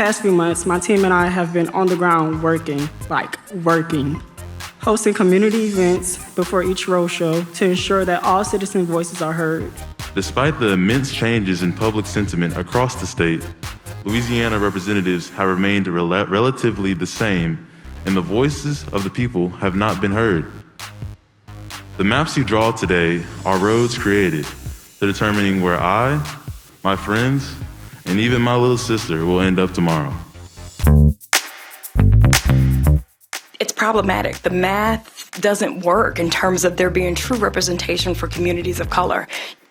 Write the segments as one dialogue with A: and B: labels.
A: past few months, my team and I have been on the ground working, hosting community events before each roadshow to ensure that all citizen voices are heard.
B: Despite the immense changes in public sentiment across the state, Louisiana representatives have remained relatively the same, and the voices of the people have not been heard. The maps you draw today are roads created to determining where I, my friends, and even my little sister will end up tomorrow.
C: It's problematic. The math doesn't work in terms of there being true representation for communities of color.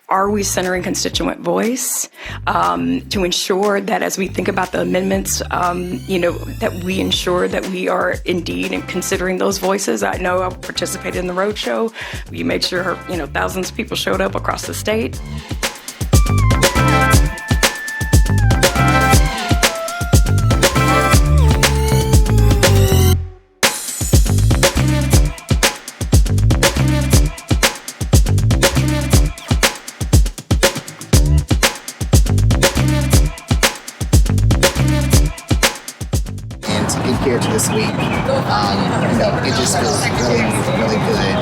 C: Are we centering constituent voice to ensure that as we think about the amendments, that we ensure that we are indeed considering those voices? I know I participated in the roadshow. We made sure, thousands of people showed up across the state.
D: Here to this week, it just feels really, really good.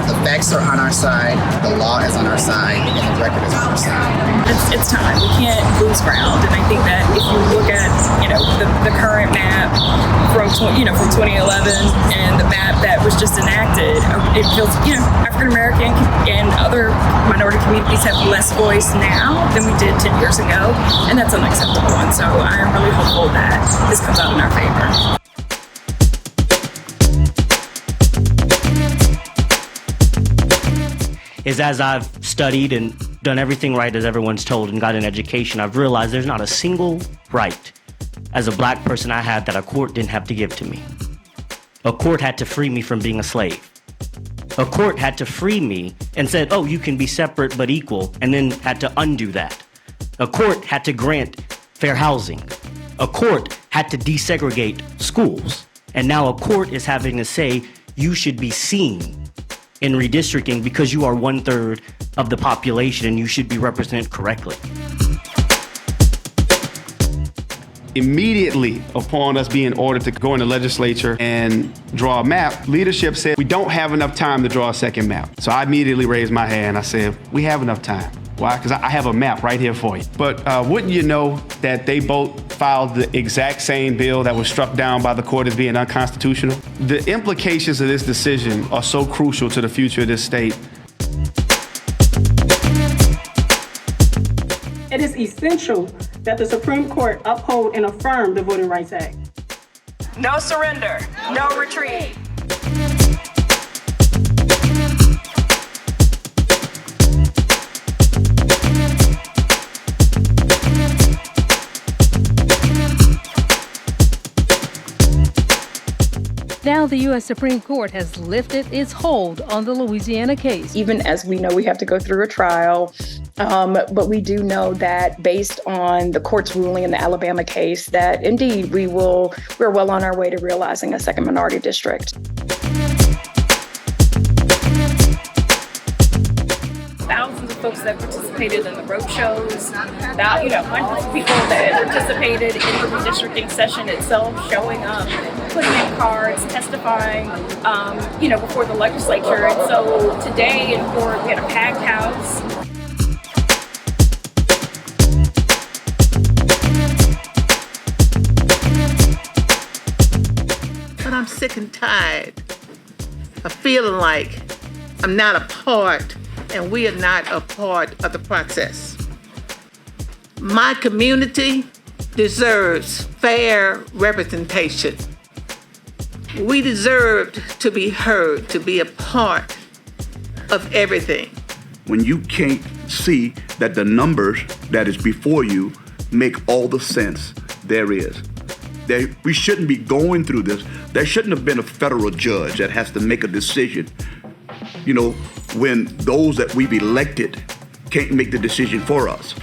D: The facts are on our side, the law is on our side, and the record is on our side.
E: It's time. We can't lose ground, and I think that if you look at the current map from 2011 and the map that was just enacted, it feels African American and other minority communities have less voice now than we did 10 years ago, and that's unacceptable. And so I am really hopeful that this comes out in our favor.
F: Is as I've studied and done everything right as everyone's told and got an education, I've realized there's not a single right as a black person I had that a court didn't have to give to me. A court had to free me from being a slave. A court had to free me and said, oh, you can be separate but equal, and then had to undo that. A court had to grant fair housing. A court had to desegregate schools. And now a court is having to say you should be seen in redistricting because you are 1/3 of the population and you should be represented correctly.
G: Immediately upon us being ordered to go in the legislature and draw a map, leadership said, we don't have enough time to draw a second map. So I immediately raised my hand. I said, we have enough time. Why? Because I have a map right here for you. But wouldn't you know that they both filed the exact same bill that was struck down by the court as being unconstitutional? The implications of this decision are so crucial to the future of this state.
A: It is essential that the Supreme Court uphold and affirm the Voting Rights Act.
C: No surrender, no retreat.
H: Now the U.S. Supreme Court has lifted its hold on the Louisiana case.
C: Even as we know we have to go through a trial, but we do know that based on the court's ruling in the Alabama case, that indeed we're well on our way to realizing a second minority district.
E: Thousands of folks that participated in the road shows, hundreds of people that participated in the redistricting session itself, showing up, putting in cards, testifying, before the legislature. And so today in court, we had a packed house.
I: But I'm sick and tired of feeling like I'm not a part and we are not a part of the process. My community deserves fair representation. We deserve to be heard, to be a part of everything.
J: When you can't see that the numbers that is before you make all the sense there is. We shouldn't be going through this. There shouldn't have been a federal judge that has to make a decision, when those that we've elected can't make the decision for us.